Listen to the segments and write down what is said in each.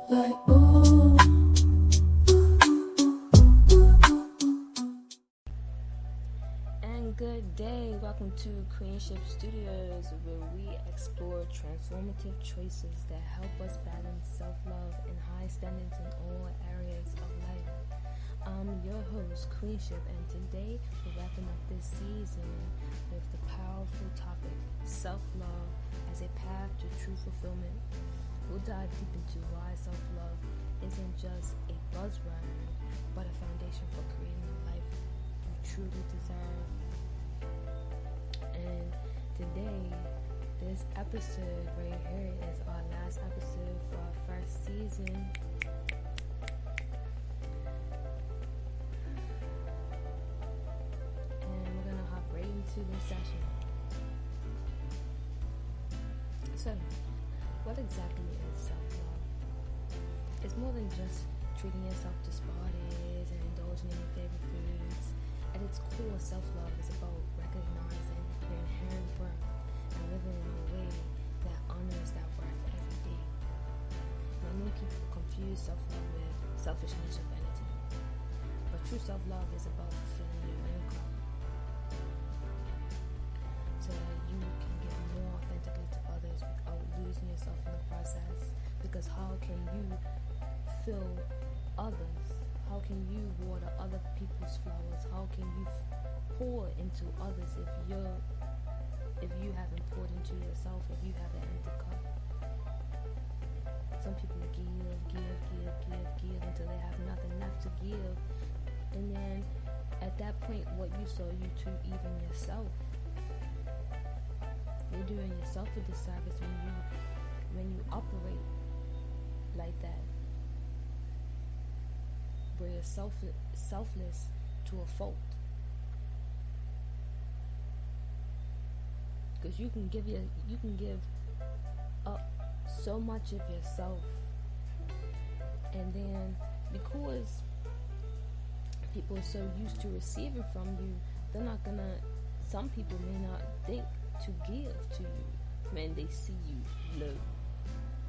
like ooh. And good day, welcome to Queenshipt Studios, where we explore transformative choices that help us balance self-love and high standards in all areas of life. I'm your host, Queenshipt, and today we're wrapping up this season with the powerful topic, self-love as a path to true fulfillment. We'll dive deep into why self-love isn't just a buzzword, but a foundation for creating the life you truly deserve. And today, this episode right here is our last episode for our first season. And we're going to hop right into this session. So, what exactly is self-love? It's more than just treating yourself to spa days and indulging in your favorite foods. At its core, self-love is about recognizing your inherent worth and living in a way that honors that worth every day. Many people confuse self-love with selfishness or vanity, but true self-love is about fulfilling your own cup, so that you can give more authentically to others without losing yourself in the process. Because how can you fill others? How can you water other people's flowers? How can you pour into others if you haven't poured into yourself, if you have an empty cup? Some people give until they have nothing left to give. And then at that point, what you sow you to even yourself. You're doing yourself a disservice when you operate like that, where you're selfless to a fault. Because you can give up so much of yourself, and then because people are so used to receiving from you, some people may not think to give to you when they see you low,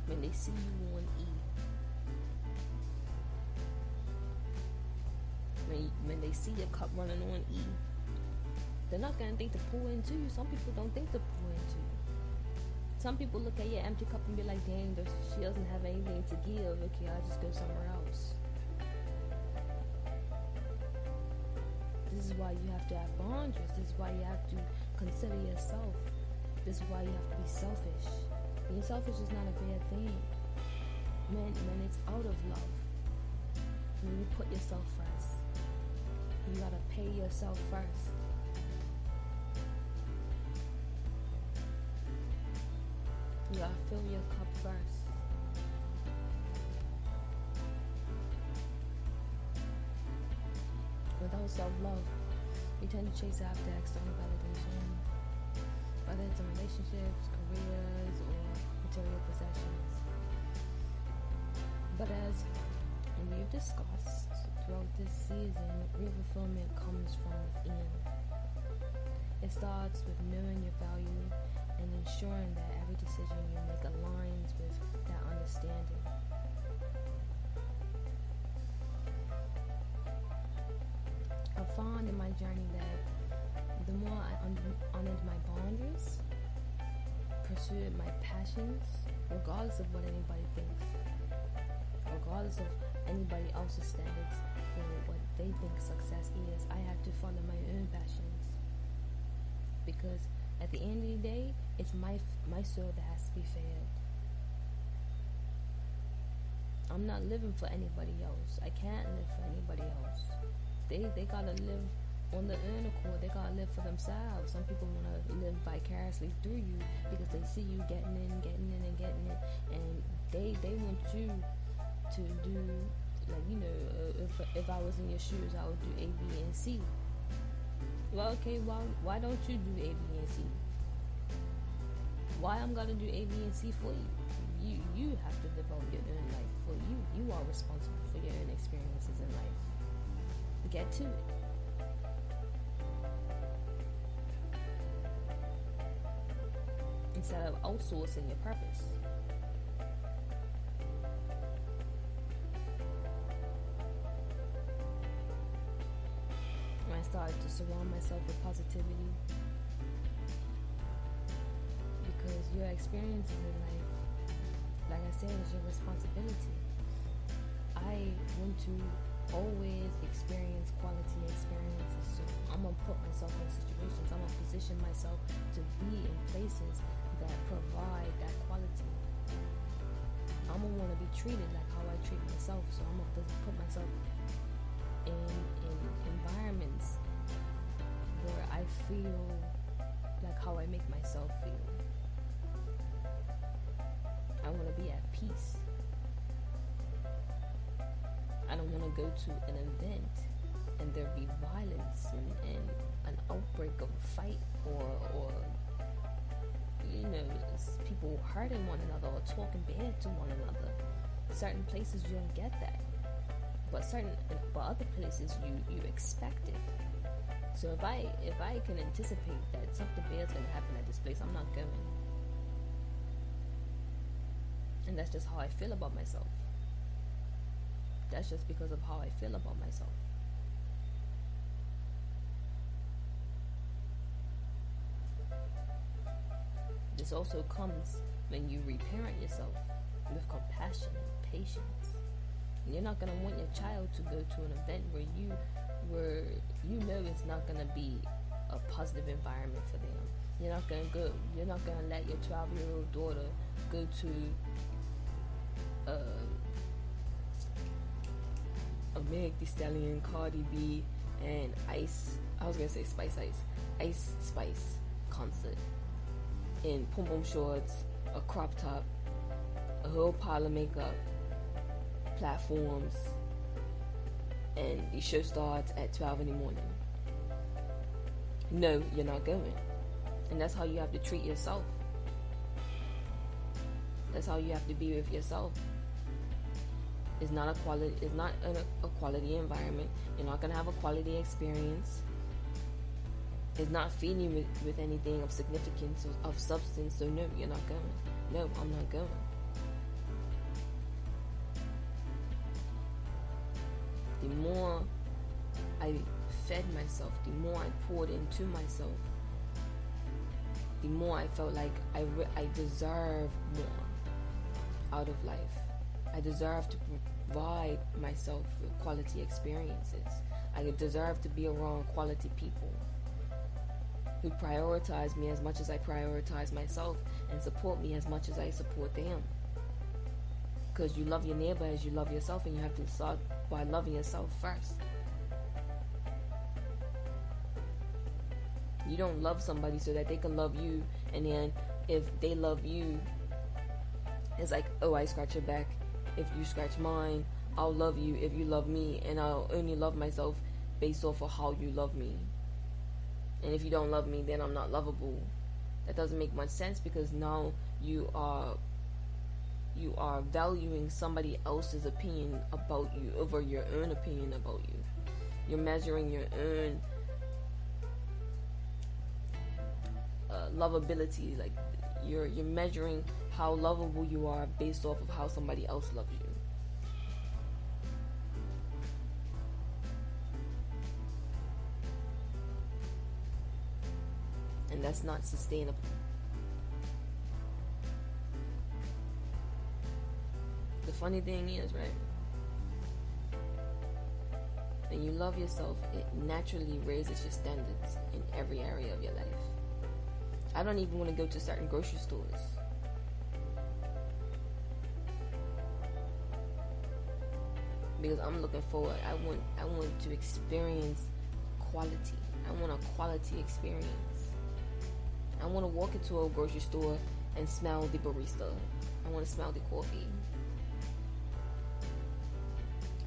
when they see you on E, when they see your cup running on E. They're not going to think to pour into you. Some people don't think to pour into you. Some people look at your empty cup and be like, dang, she doesn't have anything to give. Okay, I'll just go somewhere else. This is why you have to have boundaries. This is why you have to consider yourself. This is why you have to be selfish. Being selfish is not a bad thing. When it's out of love. When you put yourself first. You gotta pay yourself first. You gotta fill your cup first. Without self-love, we tend to chase after external validation, whether it's in relationships, careers, or material possessions. But as we've discussed throughout this season, real fulfillment comes from within. It starts with knowing your value and ensuring that every decision you make aligns with that understanding. I found in my journey that the more I honored my boundaries, pursued my passions, regardless of what anybody thinks, regardless of anybody else's standards for what they think success is, I have to follow my own passions. Because at the end of the day, it's my soul that has to be fed. I'm not living for anybody else. I can't live for anybody else. They gotta live on their own accord. They gotta live for themselves. Some people wanna live vicariously through you because they see you getting in, and they want you to do, like, you know, if I was in your shoes, I would do A, B, and C. Well, okay, why don't you do A, B, and C? Why I'm gonna do A, B, and C for you? You have to develop your own life for you. You are responsible for your own experiences in life. Get to it. Instead of outsourcing your purpose. started to surround myself with positivity, because your experiences in life, like I said, is your responsibility. I want to always experience quality experiences, so I'm going to put myself in situations, I'm going to position myself to be in places that provide that quality. I'm going to want to be treated like how I treat myself, so I'm going to put myself in environments where I feel like how I make myself feel. I want to be at peace. I don't want to go to an event and there be violence and an outbreak of a fight or people hurting one another or talking bad to one another. Certain places you don't get that, but other places you expect it. So if I can anticipate that something bad is going to happen at this place, I'm not going. And that's just how I feel about myself. That's just because of how I feel about myself. This also comes when you reparent yourself with compassion and patience. You're not going to want your child to go to an event where you know it's not going to be a positive environment for them. You're not going to let your 12-year-old daughter go to a Meg Thee Stallion, Cardi B, and Ice Spice concert in pom pom shorts, a crop top, a whole pile of makeup, platforms, and the show starts at 12 in the morning. No, you're not going. And that's how you have to treat yourself. That's how you have to be with yourself. It's not a quality environment. You're not gonna have a quality experience. It's not feeding you with anything of significance, of substance. So no, you're not going. No, I'm not going. The more I fed myself, the more I poured into myself, the more I felt like I deserve more out of life. I deserve to provide myself with quality experiences. I deserve to be around quality people who prioritize me as much as I prioritize myself and support me as much as I support them. Because you love your neighbor as you love yourself, and you have to start by loving yourself first. You don't love somebody so that they can love you, and then if they love you, it's like, oh, I scratch your back. If you scratch mine, I'll love you if you love me, and I'll only love myself based off of how you love me. And if you don't love me, then I'm not lovable. That doesn't make much sense, because now you are valuing somebody else's opinion about you over your own opinion about you. You're measuring your own lovability. Like you're measuring how lovable you are based off of how somebody else loves you. And that's not sustainable. The funny thing is, right, when you love yourself, it naturally raises your standards in every area of your life. I don't even want to go to certain grocery stores. Because I'm looking forward. I want to experience quality. I want a quality experience. I want to walk into a grocery store and smell the barista. I want to smell the coffee.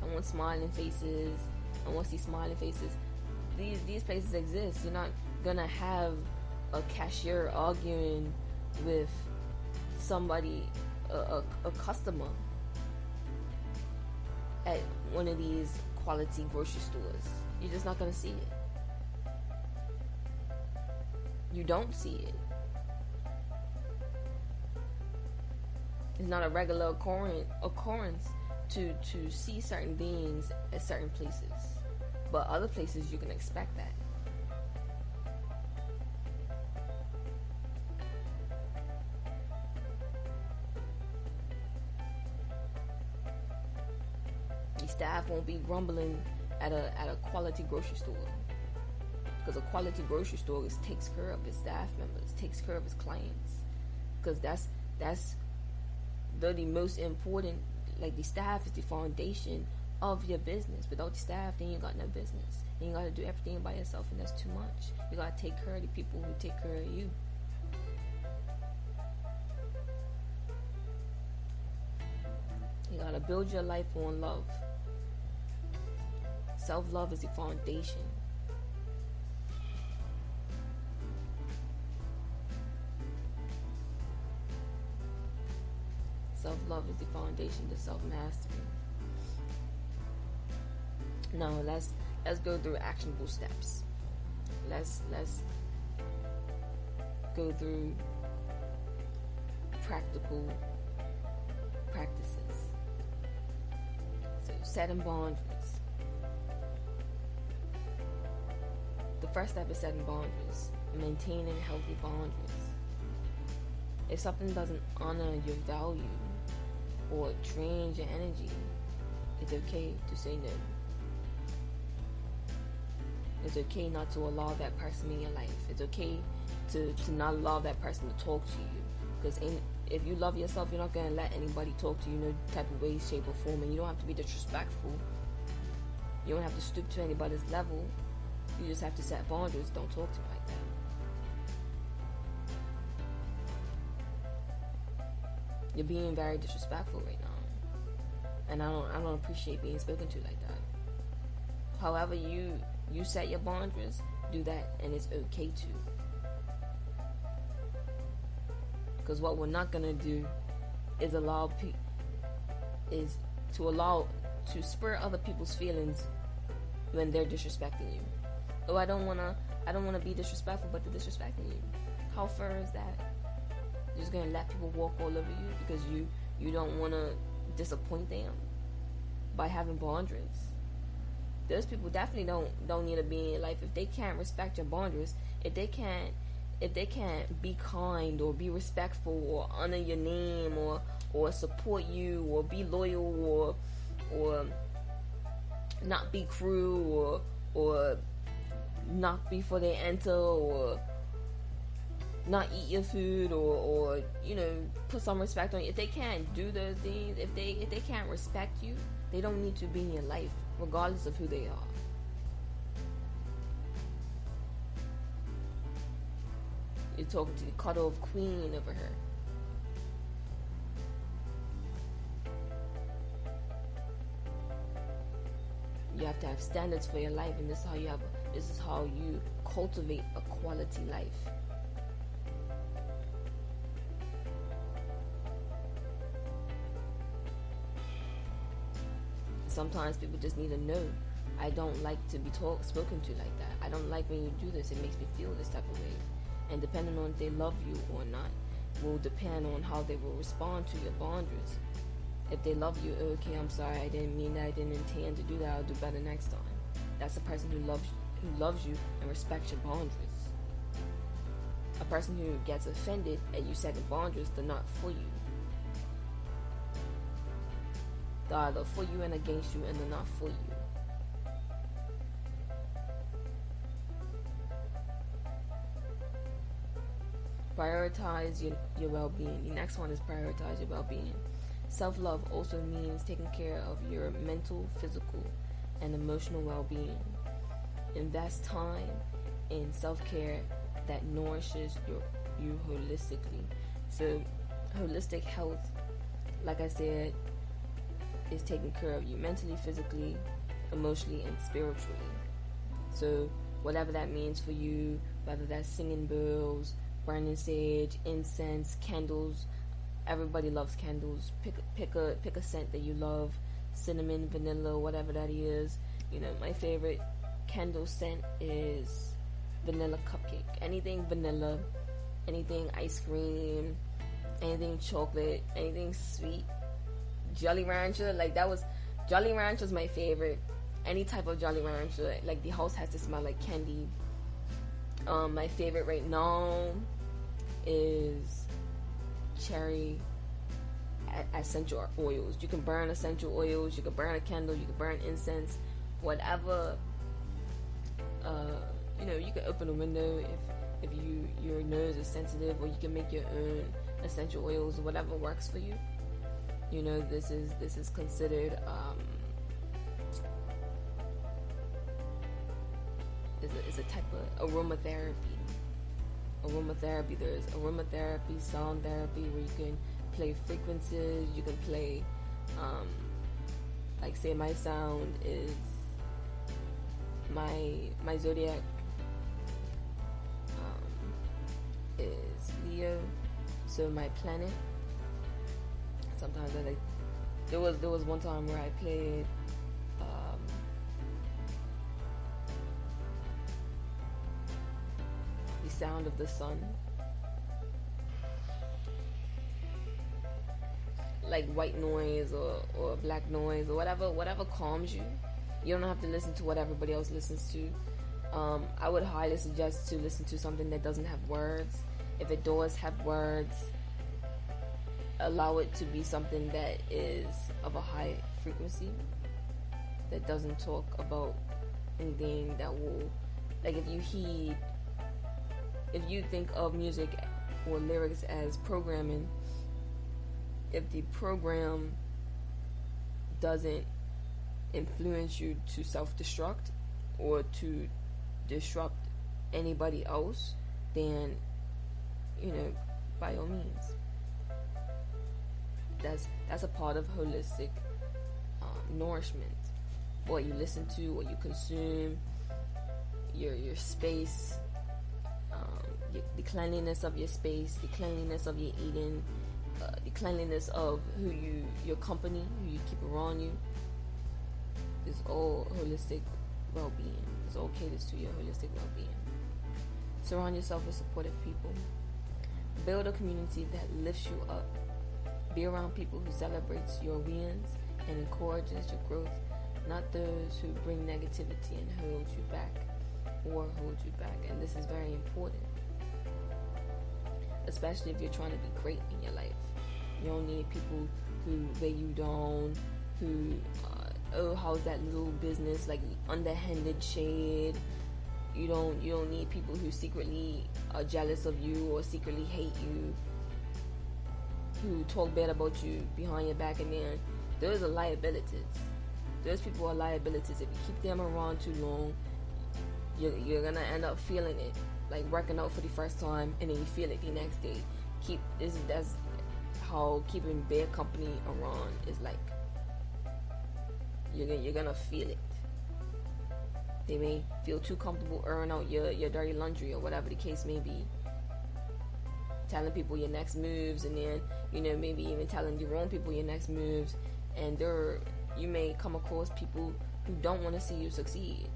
I want smiling faces. I want to see smiling faces. These places exist. You're not gonna have a cashier arguing with somebody, a customer, at one of these quality grocery stores. You're just not gonna see it. You don't see it. It's not a regular occurrence to see certain things at certain places. But other places you can expect that. The staff won't be grumbling at a quality grocery store, because a quality grocery store takes care of its staff members, takes care of its clients, because that's the most important. Like, the staff is the foundation of your business. Without the staff, then you got no business. Then you got to do everything by yourself, and that's too much. You got to take care of the people who take care of you. You got to build your life on love. Self-love is the foundation. Self-love is the foundation to self-mastery. Now let's go through actionable steps. Let's go through practical practices. So, setting boundaries. The first step is setting boundaries, maintaining healthy boundaries. If something doesn't honor your value or drains your energy, it's okay to say no. It's okay not to allow that person in your life. It's okay to not allow that person to talk to you. Because if you love yourself, you're not going to let anybody talk to you no type of way, shape, or form. And you don't have to be disrespectful. You don't have to stoop to anybody's level. You just have to set boundaries. Don't talk to me like that. You're being very disrespectful right now. And I don't appreciate being spoken to like that. However you set your boundaries, do that, and it's okay to. Because what we're not gonna do is to spur other people's feelings when they're disrespecting you. Oh, I don't wanna be disrespectful, but they're disrespecting you. How fair is that? You're just gonna let people walk all over you because you don't wanna disappoint them by having boundaries. Those people definitely don't need to be in your life if they can't respect your boundaries. If they can't be kind or be respectful or honor your name or support you or be loyal or not be cruel or knock before they enter or not eat your food or put some respect on you. If they can't do those things, if they can't respect you, they don't need to be in your life, regardless of who they are. You're talking to the cut-off queen over here. You have to have standards for your life, and this is how you cultivate a quality life. Sometimes people just need to know, I don't like to be spoken to like that. I don't like when you do this. It makes me feel this type of way. And depending on if they love you or not will depend on how they will respond to your boundaries. If they love you, okay, I'm sorry, I didn't mean that, I didn't intend to do that, I'll do better next time. That's a person who loves you and respects your boundaries. A person who gets offended at you setting boundaries, they're not for you. They're either for you and against you, and they're not for you. Prioritize your well-being. The next one is prioritize your well-being. Self-love also means taking care of your mental, physical, and emotional well-being. Invest time in self-care that nourishes you holistically. So, holistic health, like I said, is taking care of you mentally, physically, emotionally, and spiritually. So, whatever that means for you, whether that's singing bowls, burning sage, incense, candles. Everybody loves candles. Pick a scent that you love. Cinnamon, vanilla, whatever that is. My favorite candle scent is vanilla cupcake. Anything vanilla, anything ice cream, anything chocolate, anything sweet. Jolly Rancher, Jolly Rancher's my favorite. Any type of Jolly Rancher, like the house has to smell like candy. My favorite right now is cherry essential oils. You can burn essential oils, you can burn a candle, you can burn incense, whatever. You can open a window if your nose is sensitive, or you can make your own essential oils, whatever works for you. This is considered is a type of aromatherapy. There's aromatherapy, sound therapy, where you can play frequencies. You can play, like, say my sound is my zodiac is Leo, so my planet. Sometimes I like. There was one time where I played the sound of the sun, like white noise or black noise or whatever calms you. You don't have to listen to what everybody else listens to. I would highly suggest to listen to something that doesn't have words. If it does have words, allow it to be something that is of a high frequency, that doesn't talk about anything that will, like, if you think of music or lyrics as programming, if the program doesn't influence you to self-destruct or to disrupt anybody else, then by all means, that's a part of holistic nourishment. What you listen to, what you consume, your space, the cleanliness of your space, the cleanliness of your eating, the cleanliness of your company, who you keep around you, is all holistic well-being. It's all caters to your holistic well-being. Surround yourself with supportive people. Build a community that lifts you up. Be around people who celebrates your wins and encourages your growth, not those who bring negativity and hold you back. And this is very important, especially if you're trying to be great in your life. You don't need people who weigh you down, who how's that little business, like underhanded shade. You don't need people who secretly are jealous of you or secretly hate you, who talk bad about you behind your back. And then those are liabilities. Those people are liabilities. If you keep them around too long, you're gonna end up feeling it, like working out for the first time, and then you feel it the next day. That's how keeping bad company around is like. You're gonna feel it. They may feel too comfortable airing out your dirty laundry or whatever the case may be, telling people your next moves, and then maybe even telling your own people your next moves. And you may come across people who don't want to see you succeed.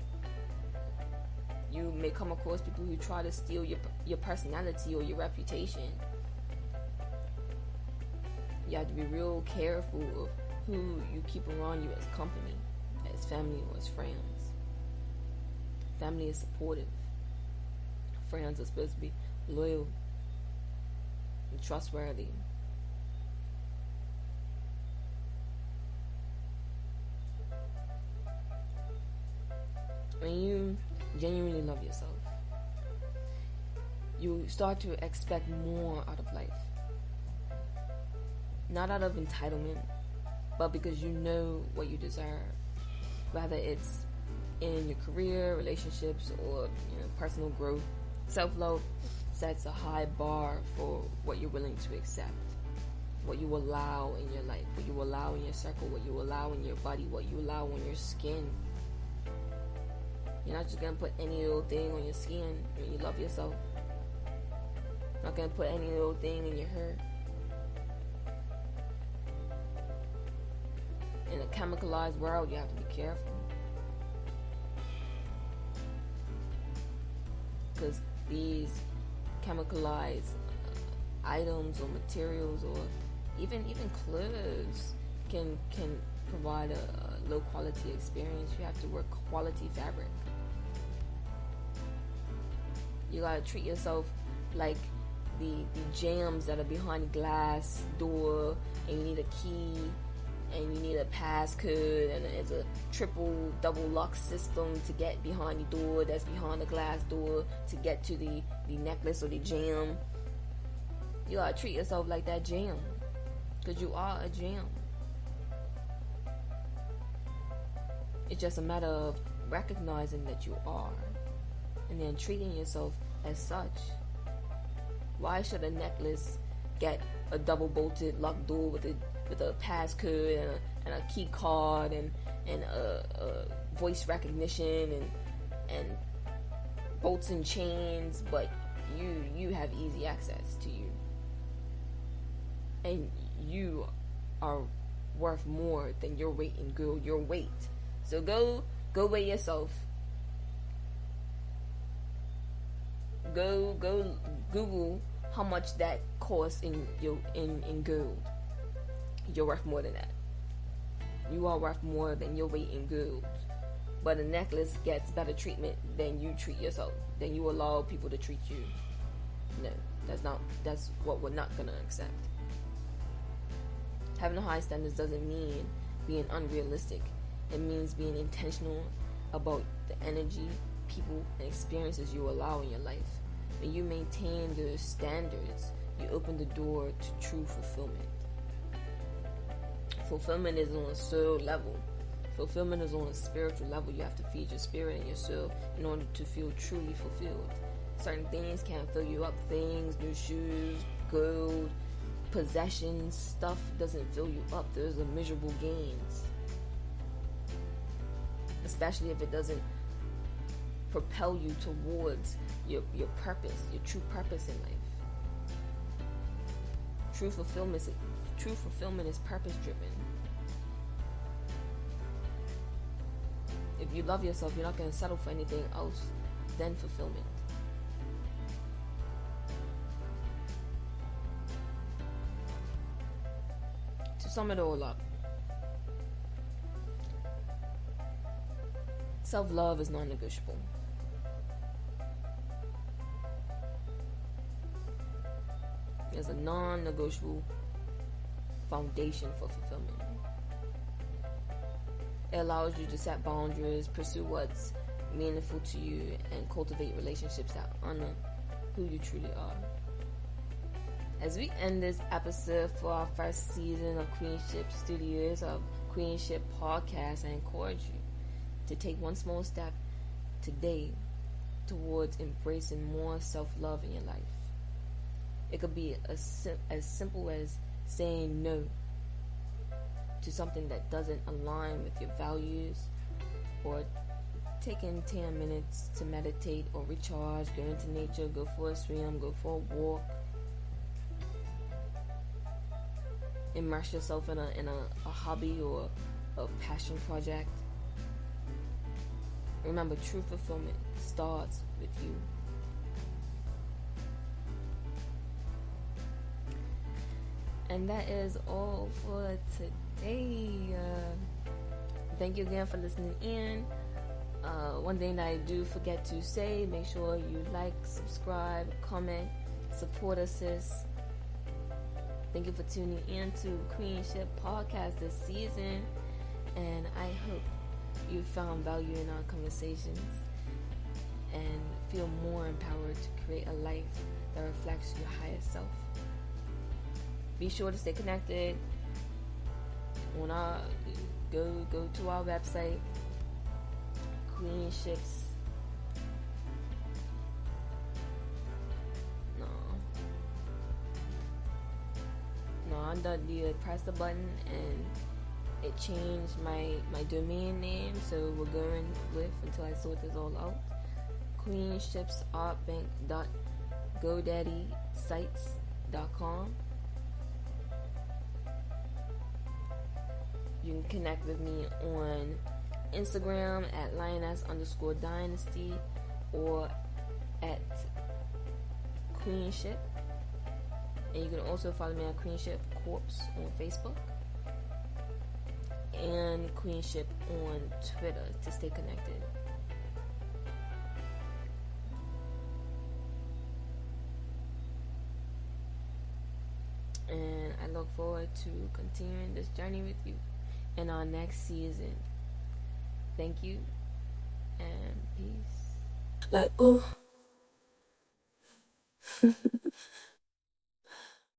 You may come across people who try to steal your personality or your reputation. You have to be real careful of who you keep around you as company, as family, or as friends. Family is supportive. Friends are supposed to be loyal and trustworthy. When you genuinely love yourself, you start to expect more out of life. Not out of entitlement, but because you know what you deserve. Whether it's in your career, relationships, or personal growth. Self-love sets a high bar for what you're willing to accept, what you allow in your life, what you allow in your circle, what you allow in your body, what you allow on your skin. You're not just going to put any little thing on your skin when you love yourself. You're not going to put any little thing in your hair. In a chemicalized world, you have to be careful. Because these chemicalized items or materials, or even clothes, can provide a low quality experience. You have to wear quality fabric. You gotta treat yourself like the jams that are behind the glass door, and you need a key, and you need a passcode, and it's a triple double lock system to get behind the door that's behind the glass door to get to the necklace or the jam. You gotta treat yourself like that jam, because you are a jam. It's just a matter of recognizing that you are, and then treating yourself as such. Why should a necklace get a double bolted locked door with a passcode and a key card and a voice recognition and bolts and chains, but you have easy access to you, and you are worth more than your weight in gold, your weight. So go weigh yourself. Go Google how much that costs in gold. You're worth more than that. You are worth more than your weight in gold. But a necklace gets better treatment than you treat yourself, than you allow people to treat you. No, that's what we're not gonna accept. Having high standards doesn't mean being unrealistic. It means being intentional about the energy, people, and experiences you allow in your life. When you maintain your standards, you open the door to true fulfillment. Fulfillment is on a soul level. Fulfillment is on a spiritual level. You have to feed your spirit and your soul in order to feel truly fulfilled. Certain things can't fill you up. Things, new shoes, gold, possessions, stuff doesn't fill you up. Those are miserable gains. Especially if it doesn't propel you towards your purpose, your true purpose in life. True fulfillment is purpose driven. If you love yourself, you're not going to settle for anything else than fulfillment. To sum it all up, self-love is non-negotiable. There's a non-negotiable foundation for fulfillment. It allows you to set boundaries, pursue what's meaningful to you, and cultivate relationships that honor who you truly are. As we end this episode for our first season of Queenshipt Studios, of Queenshipt Podcast, I encourage you to take one small step today towards embracing more self-love in your life. It could be as simple as saying no to something that doesn't align with your values, or taking 10 minutes to meditate or recharge, go into nature, go for a swim, go for a walk. Immerse yourself in a hobby or a passion project. Remember, true fulfillment starts with you. And that is all for today. Thank you again for listening in. One thing that I do forget to say, make sure you like, subscribe, comment, support us, sis. Thank you for tuning in to Queenshipt Podcast this season. And I hope you found value in our conversations and feel more empowered to create a life that reflects your highest self. Be sure to stay connected. Go to our website, Queenship's. Press the button and it changed my domain name, so we're going with, until I sort this all out, queenshipsartbank.godaddysites.com. You can connect with me on Instagram at lioness_dynasty or at Queenshipt. And you can also follow me at Queenshipt Corps on Facebook and Queenshipt on Twitter to stay connected. look forward to continuing this journey with you in our next season. Thank you and peace. Like, ooh.